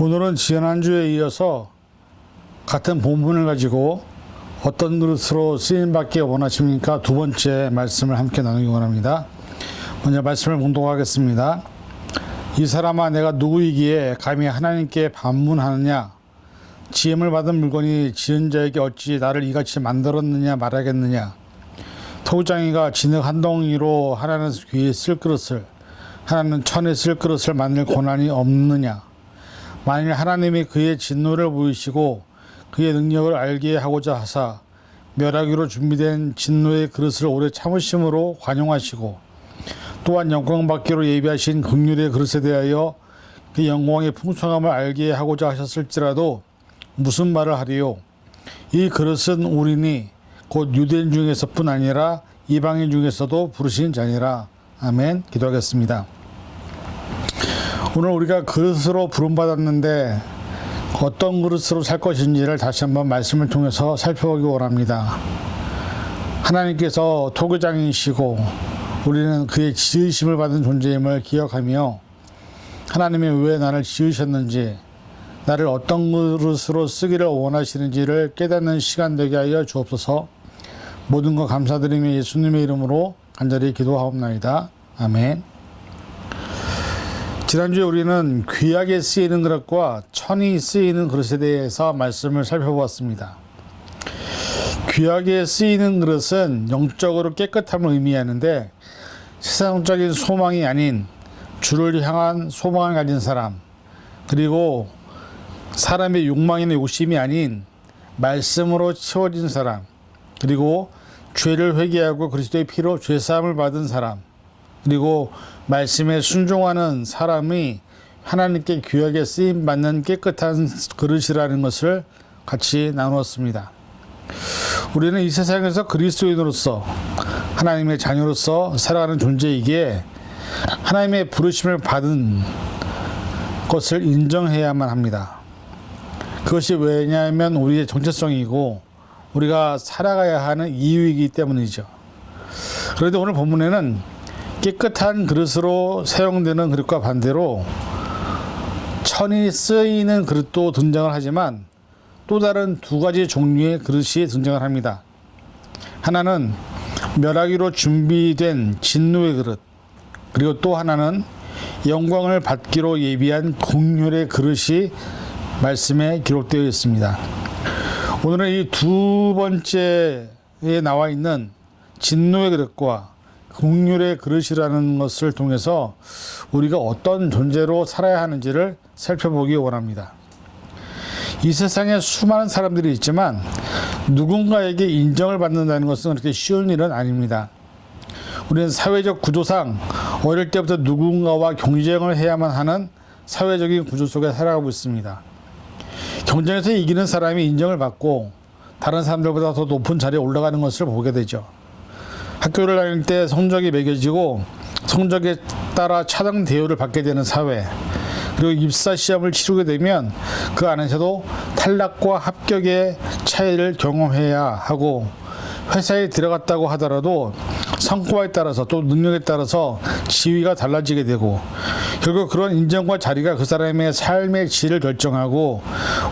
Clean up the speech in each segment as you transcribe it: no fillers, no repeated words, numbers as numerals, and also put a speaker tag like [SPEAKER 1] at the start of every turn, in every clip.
[SPEAKER 1] 오늘은 지난주에 이어서 같은 본문을 가지고 어떤 그릇으로 쓰임받기 원하십니까? 두 번째 말씀을 함께 나누기 원합니다. 먼저 말씀을 봉독하겠습니다. 이 사람아, 내가 누구이기에 감히 하나님께 반문하느냐? 지음을 받은 물건이 지은 자에게 어찌 나를 이같이 만들었느냐 말하겠느냐? 토장이가 진흙 한 덩이로 하나는 귀에 쓸 그릇을, 하나는 천에 쓸 그릇을 만들 권한이 없느냐? 만일 하나님이 그의 진노를 보이시고 그의 능력을 알게 하고자 하사 멸하기로 준비된 진노의 그릇을 오래 참으심으로 관용하시고 또한 영광 받기로 예비하신 긍휼의 그릇에 대하여 그 영광의 풍성함을 알게 하고자 하셨을지라도 무슨 말을 하리요? 이 그릇은 우리니 곧 유대인 중에서뿐 아니라 이방인 중에서도 부르신 자니라. 아멘. 기도하겠습니다. 오늘 우리가 그릇으로 부름받았는데 어떤 그릇으로 살 것인지를 다시 한번 말씀을 통해서 살펴보기 원합니다. 하나님께서 토교장이시고 우리는 그의 지으심을 받은 존재임을 기억하며 하나님이 왜 나를 지으셨는지, 나를 어떤 그릇으로 쓰기를 원하시는지를 깨닫는 시간 되게 하여 주옵소서. 모든 것 감사드리며 예수님의 이름으로 간절히 기도하옵나이다. 아멘. 지난주에 우리는 귀하게 쓰이는 그릇과 천이 쓰이는 그릇에 대해서 말씀을 살펴보았습니다. 귀하게 쓰이는 그릇은 영적으로 깨끗함을 의미하는데 세상적인 소망이 아닌 주를 향한 소망을 가진 사람, 그리고 사람의 욕망이나 욕심이 아닌 말씀으로 채워진 사람, 그리고 죄를 회개하고 그리스도의 피로 죄사함을 받은 사람, 그리고 말씀에 순종하는 사람이 하나님께 귀하게 쓰임받는 깨끗한 그릇이라는 것을 같이 나누었습니다. 우리는 이 세상에서 그리스도인으로서 하나님의 자녀로서 살아가는 존재이기에 하나님의 부르심을 받은 것을 인정해야만 합니다. 그것이 왜냐하면 우리의 정체성이고 우리가 살아가야 하는 이유이기 때문이죠. 그런데 오늘 본문에는 깨끗한 그릇으로 사용되는 그릇과 반대로 천이 쓰이는 그릇도 등장을 하지만 또 다른 두 가지 종류의 그릇이 등장을 합니다. 하나는 멸하기로 준비된 진노의 그릇, 그리고 또 하나는 영광을 받기로 예비한 긍휼의 그릇이 말씀에 기록되어 있습니다. 오늘은 이 두 번째에 나와 있는 진노의 그릇과 긍휼의 그릇이라는 것을 통해서 우리가 어떤 존재로 살아야 하는지를 살펴보기 원합니다. 이 세상에 수많은 사람들이 있지만 누군가에게 인정을 받는다는 것은 그렇게 쉬운 일은 아닙니다. 우리는 사회적 구조상 어릴 때부터 누군가와 경쟁을 해야만 하는 사회적인 구조 속에 살아가고 있습니다. 경쟁에서 이기는 사람이 인정을 받고 다른 사람들보다 더 높은 자리에 올라가는 것을 보게 되죠. 학교를 다닐 때 성적이 매겨지고 성적에 따라 차등 대우를 받게 되는 사회, 그리고 입사 시험을 치르게 되면 그 안에서도 탈락과 합격의 차이를 경험해야 하고, 회사에 들어갔다고 하더라도 성과에 따라서 또 능력에 따라서 지위가 달라지게 되고, 결국 그런 인정과 자리가 그 사람의 삶의 질을 결정하고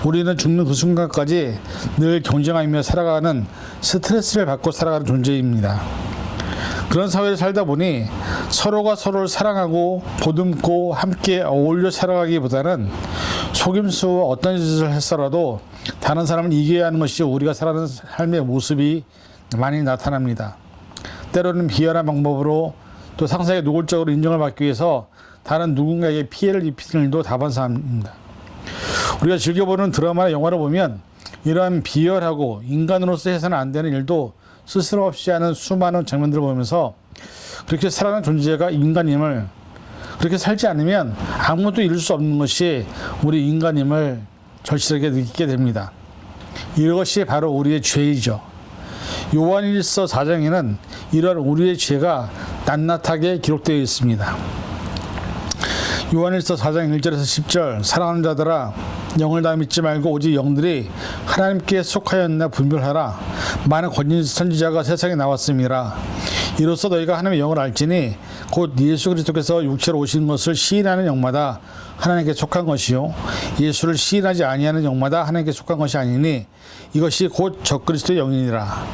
[SPEAKER 1] 우리는 죽는 그 순간까지 늘 경쟁하며 살아가는, 스트레스를 받고 살아가는 존재입니다. 그런 사회를 살다 보니 서로가 서로를 사랑하고 보듬고 함께 어울려 살아가기보다는 속임수와 어떤 짓을 했더라도 다른 사람을 이겨야 하는 것이 우리가 살아가는 삶의 모습이 많이 나타납니다. 때로는 비열한 방법으로 또 상사에게 노골적으로 인정을 받기 위해서 다른 누군가에게 피해를 입히는 일도 다반사입니다. 우리가 즐겨보는 드라마나 영화를 보면 이러한 비열하고 인간으로서 해서는 안 되는 일도 스스럼 없이 하는 수많은 장면들을 보면서 그렇게 살아가는 존재가 인간임을, 그렇게 살지 않으면 아무것도 이룰 수 없는 것이 우리 인간임을 절실하게 느끼게 됩니다. 이것이 바로 우리의 죄이죠. 요한일서 4장에는 이러한 우리의 죄가 낱낱하게 기록되어 있습니다. 요한일서 4장 1절에서 10절, 사랑하는 자들아 영을 다 믿지 말고 오직 영들이 하나님께 속하였나 분별하라. 많은 권진 선지자가 세상에 나왔음이라. 이로써 너희가 하나님의 영을 알지니 곧 예수 그리스도께서 육체로 오신 것을 시인하는 영마다 하나님께 속한 것이요 예수를 시인하지 아니하는 영마다 하나님께 속한 것이 아니니 이것이 곧 적그리스도의 영이니라.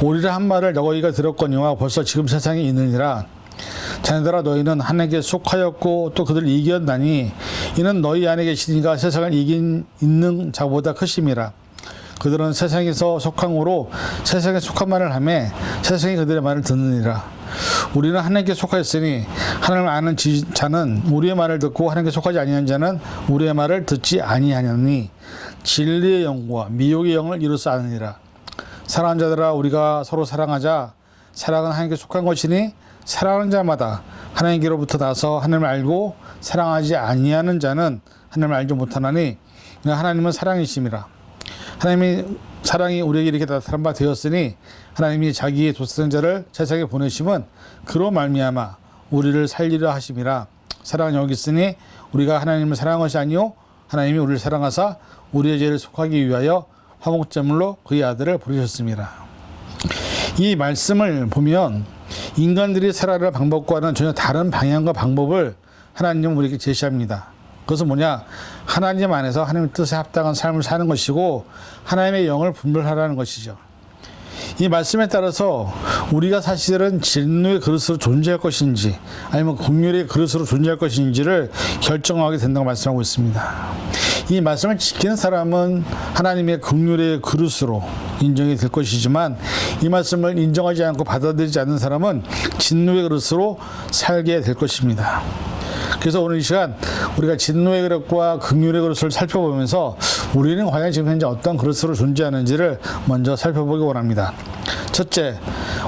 [SPEAKER 1] 오리라 한 말을 너희가 들었거니와 벌써 지금 세상에 있느니라. 자녀들아 너희는 하나님께 속하였고 또 그들을 이겼나니 이는 너희 안에 계시니가 세상을 있는 자보다 크심이라. 그들은 세상에서 속함으로 세상에 속한 말을 하며 세상이 그들의 말을 듣느니라. 우리는 하나님께 속하였으니 하나님을 아는 자는 우리의 말을 듣고 하나님께 속하지 아니한 자는 우리의 말을 듣지 아니하냐니 진리의 영과 미혹의 영을 이루사 아느니라. 사랑하는 자들아 우리가 서로 사랑하자. 사랑은 하나님께 속한 것이니 사랑하는 자마다 하나님께로부터 나서 하나님을 알고 사랑하지 아니하는 자는 하나님을 알지 못하나니 하나님은 사랑이심이라. 하나님의 사랑이 우리에게 이렇게 나타난 바 되었으니 하나님이 자기의 독생자를 세상에 보내심은 그로 말미암아 우리를 살리려 하심이라. 사랑은 여기 있으니 우리가 하나님을 사랑한 것이 아니요 하나님이 우리를 사랑하사 우리의 죄를 속하기 위하여 화목제물로 그의 아들을 부르셨습니다. 이 말씀을 보면 인간들이 살아갈 방법과는 전혀 다른 방향과 방법을 하나님은 우리에게 제시합니다. 그것은 뭐냐? 하나님 안에서 하나님의 뜻에 합당한 삶을 사는 것이고 하나님의 영을 분별하라는 것이죠. 이 말씀에 따라서 우리가 사실은 진노의 그릇으로 존재할 것인지 아니면 긍휼의 그릇으로 존재할 것인지를 결정하게 된다고 말씀하고 있습니다. 이 말씀을 지키는 사람은 하나님의 긍휼의 그릇으로 인정이 될 것이지만 이 말씀을 인정하지 않고 받아들이지 않는 사람은 진노의 그릇으로 살게 될 것입니다. 그래서 오늘 이 시간 우리가 진노의 그릇과 긍휼의 그릇을 살펴보면서 우리는 과연 지금 현재 어떤 그릇으로 존재하는지를 먼저 살펴보기 원합니다. 첫째,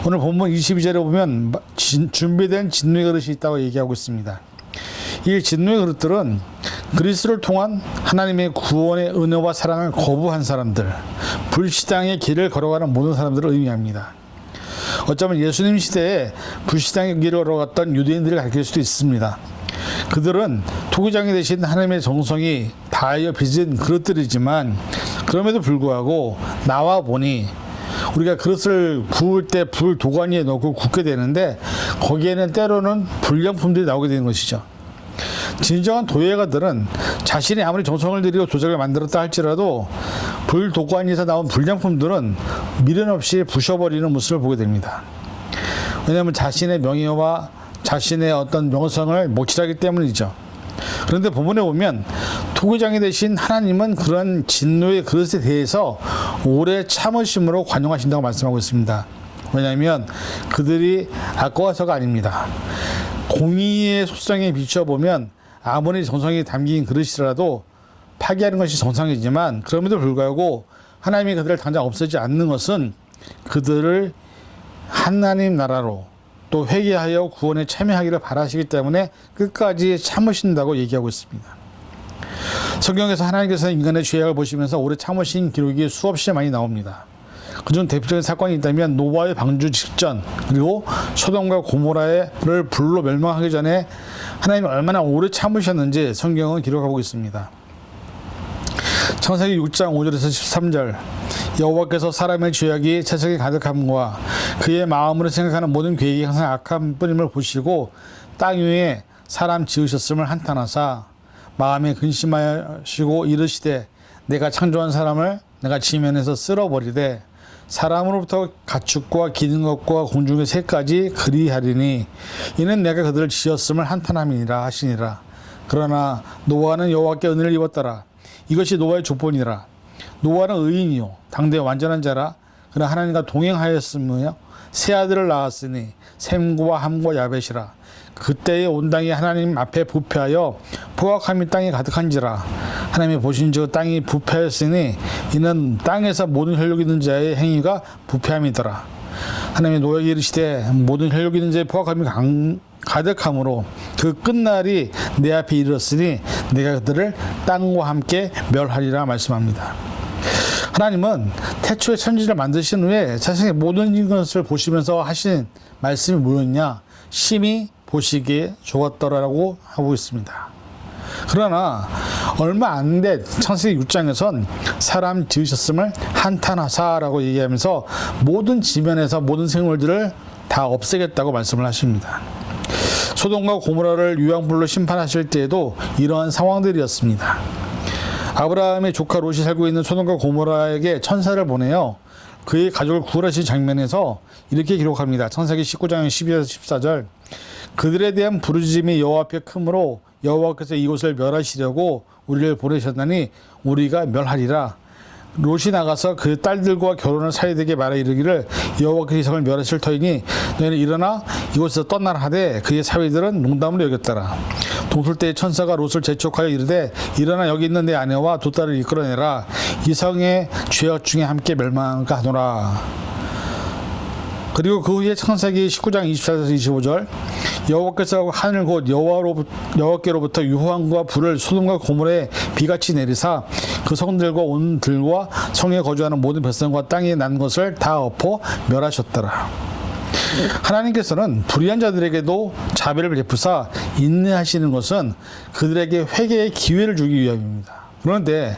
[SPEAKER 1] 오늘 본문 22절에 보면 준비된 진노의 그릇이 있다고 얘기하고 있습니다. 이 진노의 그릇들은 그리스도를 통한 하나님의 구원의 은혜와 사랑을 거부한 사람들, 불신앙의 길을 걸어가는 모든 사람들을 의미합니다. 어쩌면 예수님 시대에 불신앙의 길을 걸어갔던 유대인들을 가리킬 수도 있습니다. 그들은 토기장이 되신 하나님의 정성이 다하여 빚은 그릇들이지만 그럼에도 불구하고 나와 보니 우리가 그릇을 구울 때 불 도가니에 넣고 굽게 되는데 거기에는 때로는 불량품들이 나오게 되는 것이죠. 진정한 도예가들은 자신이 아무리 정성을 들이고 도자기를 만들었다 할지라도 불 도가니에서 나온 불량품들은 미련 없이 부셔버리는 모습을 보게 됩니다. 왜냐하면 자신의 명예와 자신의 어떤 명성을 몫이하기 때문이죠. 그런데 본문에 보면 토기장이 되신 하나님은 그런 진노의 그릇에 대해서 오래 참으심으로 관용하신다고 말씀하고 있습니다. 왜냐하면 그들이 아까워서가 아닙니다. 공의의 속성에 비춰보면 아무리 정성이 담긴 그릇이라도 파괴하는 것이 정상이지만 그럼에도 불구하고 하나님이 그들을 당장 없애지 않는 것은 그들을 하나님 나라로 또 회개하여 구원에 참여하기를 바라시기 때문에 끝까지 참으신다고 얘기하고 있습니다. 성경에서 하나님께서 인간의 죄악을 보시면서 오래 참으신 기록이 수없이 많이 나옵니다. 그중 대표적인 사건이 있다면 노아의 방주 직전 그리고 소돔과 고모라를 불로 멸망하기 전에 하나님이 얼마나 오래 참으셨는지 성경은 기록하고 있습니다. 창세기 6장 5절에서 13절 여호와께서 사람의 죄악이 세상에 가득함과 그의 마음으로 생각하는 모든 계획이 항상 악한 뿐임을 보시고 땅 위에 사람 지으셨음을 한탄하사 마음에 근심하시고 이르시되 내가 창조한 사람을 내가 지면에서 쓸어버리되 사람으로부터 가축과 기는 것과 공중의 새까지 그리하리니 이는 내가 그들을 지었음을 한탄함이니라 하시니라. 그러나 노아는 여호와께 은혜를 입었더라. 이것이 노아의 조본이라. 노아는 의인이요 당대 완전한 자라. 그러나 하나님과 동행하였으며 세 아들을 낳았으니 셈과 함과 야벳이라. 그때에 온 땅이 하나님 앞에 부패하여 포악함이 땅에 가득한지라. 하나님이 보신즉 땅이 부패하였으니 이는 땅에서 모든 혈육 있는 자의 행위가 부패함이더라. 하나님이 노아에게 이르시되 모든 혈육 있는 자의 포악함이 가득함으로 그 끝날이 내 앞에 이르렀으니 내가 그들을 땅과 함께 멸하리라 말씀합니다. 하나님은 태초에 천지를 만드신 후에 세상의 모든 것을 보시면서 하신 말씀이 뭐였냐? 심히 보시기에 좋았더라라고 하고 있습니다. 그러나 얼마 안 된 창세기 6장에선 사람 지으셨음을 한탄하사라고 얘기하면서 모든 지면에서 모든 생물들을 다 없애겠다고 말씀을 하십니다. 소돔과 고모라를 유황불로 심판하실 때에도 이러한 상황들이었습니다. 아브라함의 조카 롯이 살고 있는 소돔과 고모라에게 천사를 보내요. 그의 가족을 구원하신 장면에서 이렇게 기록합니다. 창세기 19장 12에서 14절. 그들에 대한 부르짖음이 여호와 앞에 크므로 여호와께서 이곳을 멸하시려고 우리를 보내셨나니 우리가 멸하리라. 롯이 나가서 그 딸들과 결혼을 사이되게 말하 이르기를 여호와께서 이성을 멸하실 터이니 너희는 일어나 이곳에서 떠나라 하되 그의 사위들은 농담으로 여겼더라. 동틀 때의 천사가 롯을 재촉하여 이르되 일어나 여기 있는 내 아내와 두 딸을 이끌어내라. 이성의 죄악 중에 함께 멸망할까 하노라. 그리고 그 후에 창세기 19장 24절에서 25절. 여호와께서 하늘 곧 여호와께로부터 유황과 불을 소돔과 고모라에 비같이 내리사 그 성들과 온 들과 성에 거주하는 모든 백성과 땅에 난 것을 다 엎어 멸하셨더라. 하나님께서는 불의한 자들에게도 자비를 베푸사 인내하시는 것은 그들에게 회개의 기회를 주기 위함입니다. 그런데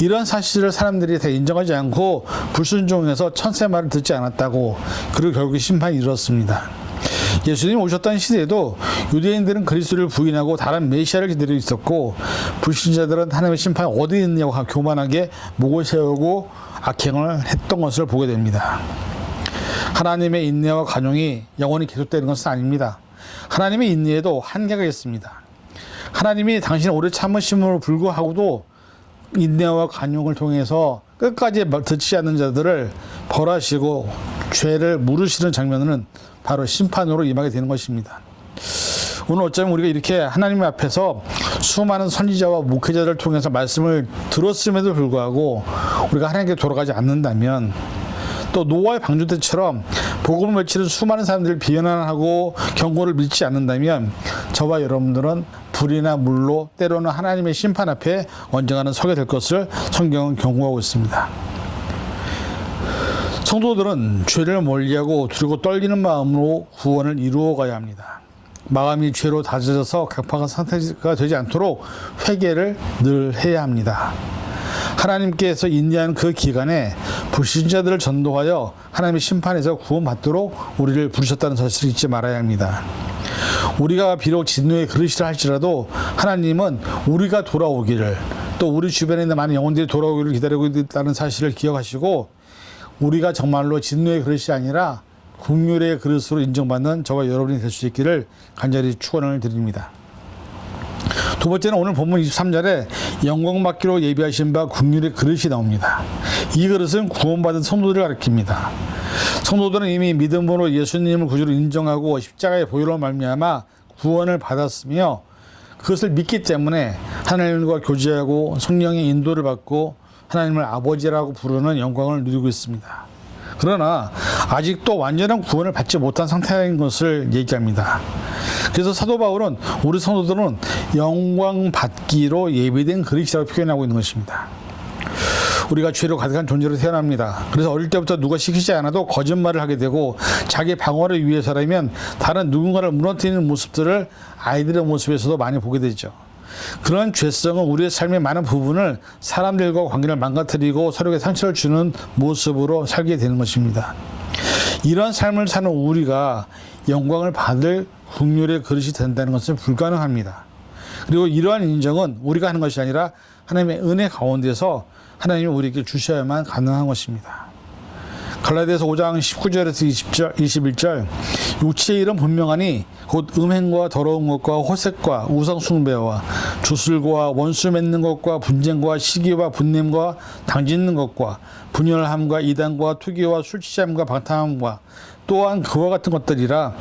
[SPEAKER 1] 이런 사실을 사람들이 다 인정하지 않고 불순종해서 천사의 말을 듣지 않았다고, 그리고 결국 심판이 이르렀습니다. 예수님이 오셨던 시대에도 유대인들은 그리스도를 부인하고 다른 메시아를 기다리고 있었고, 불신자들은 하나님의 심판이 어디 있느냐고 교만하게 목을 세우고 악행을 했던 것을 보게 됩니다. 하나님의 인내와 관용이 영원히 계속되는 것은 아닙니다. 하나님의 인내에도 한계가 있습니다. 하나님이 당신을 오래 참으심으로 불구하고도 인내와 관용을 통해서 끝까지 듣지 않는 자들을 벌하시고 죄를 물으시는 장면은 바로 심판으로 임하게 되는 것입니다. 오늘 어쩌면 우리가 이렇게 하나님 앞에서 수많은 선지자와 목회자를 통해서 말씀을 들었음에도 불구하고 우리가 하나님께 돌아가지 않는다면, 또 노아의 방주 때처럼 복음을 외치는 수많은 사람들을 비난하고 경고를 믿지 않는다면 저와 여러분들은 불이나 물로 때로는 하나님의 심판 앞에 언젠가는 서게 될 것을 성경은 경고하고 있습니다. 성도들은 죄를 멀리하고 두려고 떨리는 마음으로 구원을 이루어가야 합니다. 마음이 죄로 다져져서 각박한 상태가 되지 않도록 회개를 늘 해야 합니다. 하나님께서 인내하는 그 기간에 불신자들을 전도하여 하나님의 심판에서 구원받도록 우리를 부르셨다는 사실을 잊지 말아야 합니다. 우리가 비록 진노의 그릇이라 할지라도 하나님은 우리가 돌아오기를, 또 우리 주변에 있는 많은 영혼들이 돌아오기를 기다리고 있다는 사실을 기억하시고, 우리가 정말로 진노의 그릇이 아니라 긍휼의 그릇으로 인정받는 저와 여러분이 될 수 있기를 간절히 축원을 드립니다. 두 번째는 오늘 본문 23절에 영광받기로 예비하신 바 긍휼의 그릇이 나옵니다. 이 그릇은 구원받은 성도들을 가리킵니다. 성도들은 이미 믿음으로 예수님을 구주로 인정하고 십자가의 보혈로 말미암아 구원을 받았으며, 그것을 믿기 때문에 하나님과 교제하고 성령의 인도를 받고 하나님을 아버지라고 부르는 영광을 누리고 있습니다. 그러나 아직도 완전한 구원을 받지 못한 상태인 것을 얘기합니다. 그래서 사도 바울은 우리 성도들은 영광 받기로 예비된 그릇이라고 표현하고 있는 것입니다. 우리가 죄로 가득한 존재로 태어납니다. 그래서 어릴 때부터 누가 시키지 않아도 거짓말을 하게 되고, 자기 방어를 위해서라면 다른 누군가를 무너뜨리는 모습들을 아이들의 모습에서도 많이 보게 되죠. 그런 죄성은 우리의 삶의 많은 부분을 사람들과 관계를 망가뜨리고 서로에게 상처를 주는 모습으로 살게 되는 것입니다. 이런 삶을 사는 우리가 영광을 받을 긍휼의 그릇이 된다는 것은 불가능합니다. 그리고 이러한 인정은 우리가 하는 것이 아니라 하나님의 은혜 가운데서 하나님이 우리에게 주셔야만 가능한 것입니다. 갈라디아서 5장 19절에서 21절. 육체의 일은 분명하니 곧 음행과 더러운 것과 호색과 우상 숭배와 주술과 원수 맺는 것과 분쟁과 시기와 분냄과 당짓는 것과 분열함과 이단과 투기와 술취함과 방탕함과 또한 그와 같은 것들이라.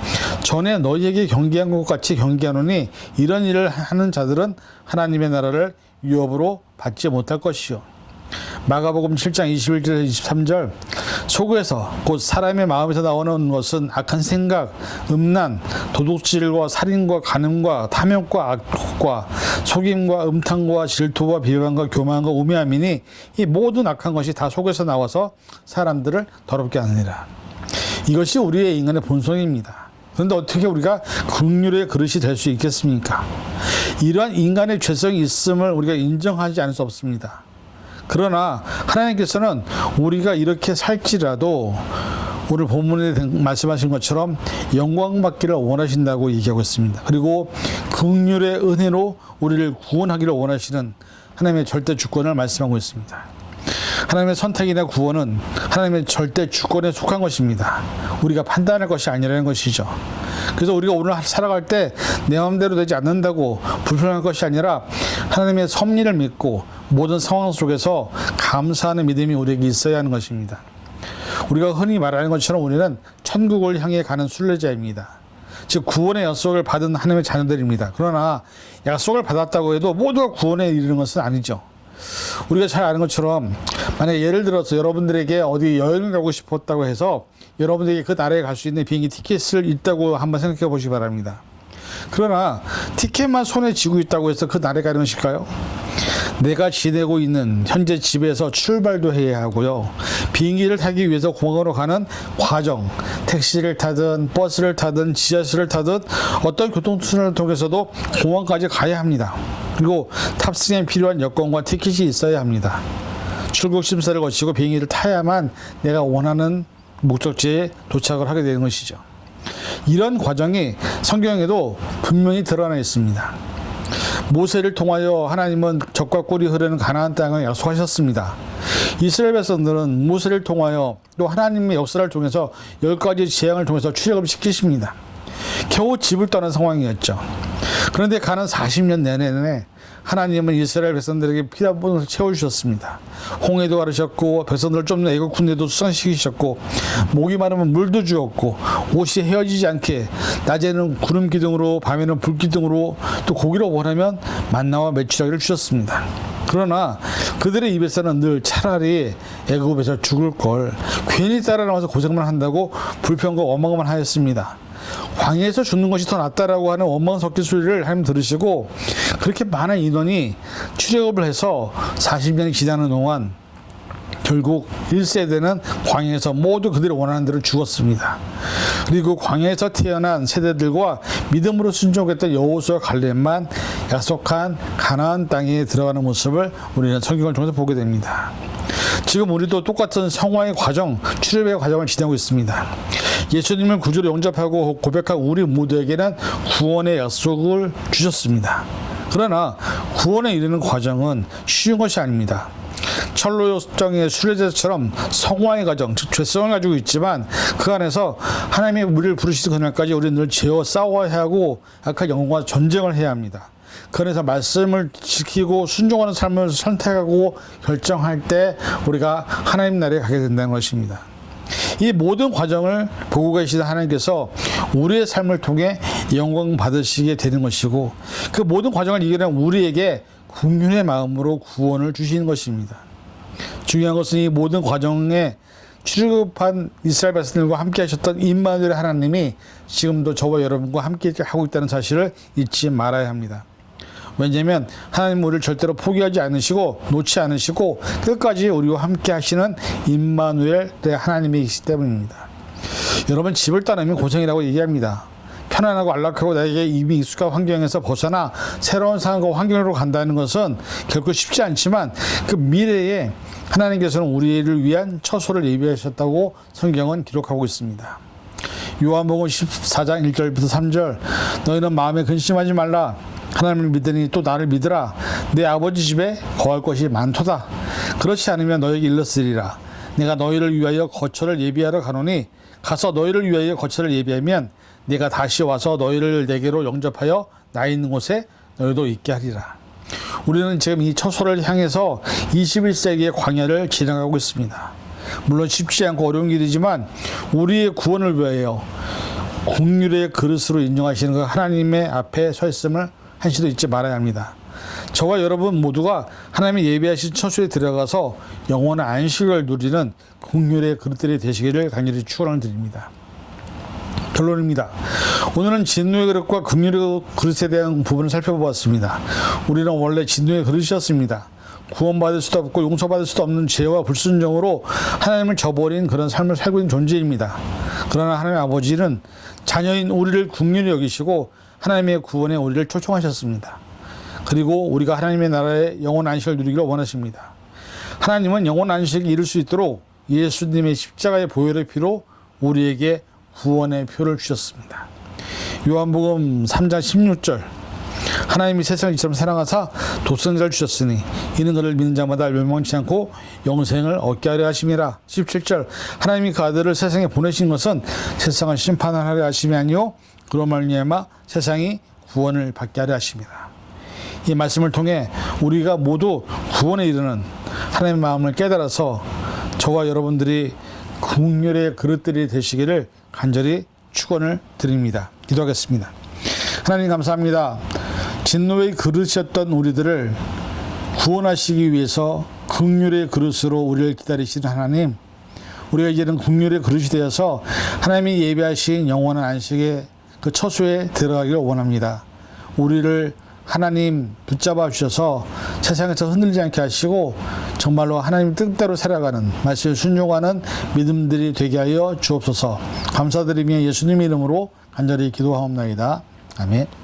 [SPEAKER 1] 전에 너희에게 경계한 것 같이 경계하노니 이런 일을 하는 자들은 하나님의 나라를 유업으로 받지 못할 것이요. 마가복음 7장 21절에서 23절. 속에서 곧 사람의 마음에서 나오는 것은 악한 생각, 음란, 도둑질과 살인과 간음과 탐욕과 악독과 속임과 음탕과 질투와 비방과 교만과 우매함이니 이 모든 악한 것이 다 속에서 나와서 사람들을 더럽게 하느니라. 이것이 우리의 인간의 본성입니다. 그런데 어떻게 우리가 긍휼의 그릇이 될 수 있겠습니까? 이러한 인간의 죄성이 있음을 우리가 인정하지 않을 수 없습니다. 그러나 하나님께서는 우리가 이렇게 살지라도 오늘 본문에 말씀하신 것처럼 영광 받기를 원하신다고 얘기하고 있습니다. 그리고 긍휼의 은혜로 우리를 구원하기를 원하시는 하나님의 절대 주권을 말씀하고 있습니다. 하나님의 선택이나 구원은 하나님의 절대 주권에 속한 것입니다. 우리가 판단할 것이 아니라는 것이죠. 그래서 우리가 오늘 살아갈 때 내 마음대로 되지 않는다고 불편할 것이 아니라 하나님의 섭리를 믿고 모든 상황 속에서 감사하는 믿음이 우리에게 있어야 하는 것입니다. 우리가 흔히 말하는 것처럼 우리는 천국을 향해 가는 순례자입니다. 즉 구원의 약속을 받은 하나님의 자녀들입니다. 그러나 약속을 받았다고 해도 모두가 구원에 이르는 것은 아니죠. 우리가 잘 아는 것처럼 만약에 예를 들어서 여러분들에게 어디 여행을 가고 싶었다고 해서 여러분들에게 그 나라에 갈 수 있는 비행기 티켓을 있다고 한번 생각해 보시기 바랍니다. 그러나 티켓만 손에 쥐고 있다고 해서 그 나라에 가는 것일까요? 내가 지내고 있는 현재 집에서 출발도 해야 하고요. 비행기를 타기 위해서 공항으로 가는 과정, 택시를 타든 버스를 타든 지하철을 타든 어떤 교통수단을 통해서도 공항까지 가야 합니다. 그리고 탑승에 필요한 여권과 티켓이 있어야 합니다. 출국 심사를 거치고 비행기를 타야만 내가 원하는 목적지에 도착을 하게 되는 것이죠. 이런 과정이 성경에도 분명히 드러나 있습니다. 모세를 통하여 하나님은 젖과 꿀이 흐르는 가나안 땅을 약속하셨습니다. 이스라엘 백성들은 모세를 통하여 또 하나님의 역사를 통해서 10가지 재앙을 통해서 출애굽을 시키십니다. 겨우 집을 떠난 상황이었죠. 그런데 가는 40년 내내 하나님은 이스라엘 백성들에게 피난분을 채워주셨습니다. 홍해도 가르셨고 백성들을 쫓는 애국 군대도 수상시키셨고 목이 마르면 물도 주었고 옷이 헤어지지 않게 낮에는 구름 기둥으로 밤에는 불 기둥으로 또 고기로 원하면 만나와 메추라기를 주셨습니다. 그러나 그들의 입에서는 늘 차라리 애굽에서 죽을 걸 괜히 따라 나와서 고생만 한다고 불평과 원망만 하였습니다. 광야에서 죽는 것이 더 낫다라고 하는 원망 섞인 소리를 하나님 들으시고 그렇게 많은 인원이 출애굽을 해서 40년이 지나는 동안 결국 1세대는 광야에서 모두 그들이 원하는 대로 죽었습니다. 그리고 광야에서 태어난 세대들과 믿음으로 순종했던 여호수아 갈렙만 약속한 가나안 땅에 들어가는 모습을 우리는 성경을 통해서 보게 됩니다. 지금 우리도 똑같은 성화의 과정, 출애굽의 과정을 지내고 있습니다. 예수님을 구주로 영접하고 고백한 우리 모두에게는 구원의 약속을 주셨습니다. 그러나 구원에 이르는 과정은 쉬운 것이 아닙니다. 철로 요정의 순례자처럼 성화의 과정, 즉 죄성을 가지고 있지만 그 안에서 하나님의 우리를 부르시는 그날까지 우리는 늘 죄와 싸워야 하고 악한 영혼과 전쟁을 해야 합니다. 그래서 말씀을 지키고 순종하는 삶을 선택하고 결정할 때 우리가 하나님 나라에 가게 된다는 것입니다. 이 모든 과정을 보고 계시는 하나님께서 우리의 삶을 통해 영광 받으시게 되는 것이고 그 모든 과정을 이겨낸 우리에게 긍휼의 마음으로 구원을 주시는 것입니다. 중요한 것은 이 모든 과정에 출애굽한 이스라엘 백성들과 함께 하셨던 임마누엘 하나님이 지금도 저와 여러분과 함께 하고 있다는 사실을 잊지 말아야 합니다. 왜냐하면 하나님은 우리를 절대로 포기하지 않으시고 놓지 않으시고 끝까지 우리와 함께 하시는 임마누엘 하나님이시기 때문입니다. 여러분 집을 떠나면 고생이라고 얘기합니다. 편안하고 안락하고 나에게 이미 익숙한 환경에서 벗어나 새로운 상황과 환경으로 간다는 것은 결코 쉽지 않지만 그 미래에 하나님께서는 우리를 위한 처소를 예비하셨다고 성경은 기록하고 있습니다. 요한복음 14장 1절부터 3절 너희는 마음에 근심하지 말라 하나님을 믿으니 또 나를 믿으라 내 아버지 집에 거할 것이 많도다 그렇지 않으면 너에게 일렀으리라 내가 너희를 위하여 거처를 예비하러 가노니 가서 너희를 위하여 거처를 예비하면 내가 다시 와서 너희를 내게로 영접하여 나 있는 곳에 너희도 있게 하리라. 우리는 지금 이 처소를 향해서 21세기의 광야를 지나가고 있습니다. 물론 쉽지 않고 어려운 길이지만 우리의 구원을 위하여 긍휼의 그릇으로 인정하시는 그 하나님의 앞에 서 있음을 한시도 잊지 말아야 합니다. 저와 여러분 모두가 하나님의 예비하신 처소에 들어가서 영원한 안식을 누리는 긍휼의 그릇들이 되시기를 간절히 축원을 드립니다. 결론입니다. 오늘은 진노의 그릇과 긍휼의 그릇에 대한 부분을 살펴보았습니다. 우리는 원래 진노의 그릇이었습니다. 구원받을 수도 없고 용서받을 수도 없는 죄와 불순종으로 하나님을 저버린 그런 삶을 살고 있는 존재입니다. 그러나 하나님의 아버지는 자녀인 우리를 긍휼히 여기시고 하나님의 구원에 우리를 초청하셨습니다. 그리고 우리가 하나님의 나라의 영원 안식을 누리기를 원하십니다. 하나님은 영원 안식을 이룰 수 있도록 예수님의 십자가의 보혈의 피로 우리에게 구원의 표를 주셨습니다. 요한복음 3장 16절 하나님이 세상을 이처럼 사랑하사 독생자를 주셨으니 이는 그를 믿는 자마다 멸망치 않고 영생을 얻게 하려 하심이라. 17절 하나님이 그 아들을 세상에 보내신 것은 세상을 심판하려 하심이 아니요 그로 말미암아 세상이 구원을 받게 하려 하심이라. 이 말씀을 통해 우리가 모두 구원에 이르는 하나님의 마음을 깨달아서 저와 여러분들이 긍휼의 그릇들이 되시기를 간절히 축원을 드립니다. 기도하겠습니다. 하나님 감사합니다. 진노의 그릇이었던 우리들을 구원하시기 위해서 긍휼의 그릇으로 우리를 기다리시는 하나님, 우리가 이제는 긍휼의 그릇이 되어서 하나님이 예비하신 영원한 안식의 그 처소에 들어가기를 원합니다. 우리를 하나님 붙잡아 주셔서 세상에서 흔들리지 않게 하시고 정말로 하나님 뜻대로 살아가는 말씀에 순종하는 믿음들이 되게 하여 주옵소서. 감사드리며 예수님의 이름으로 간절히 기도하옵나이다. 아멘.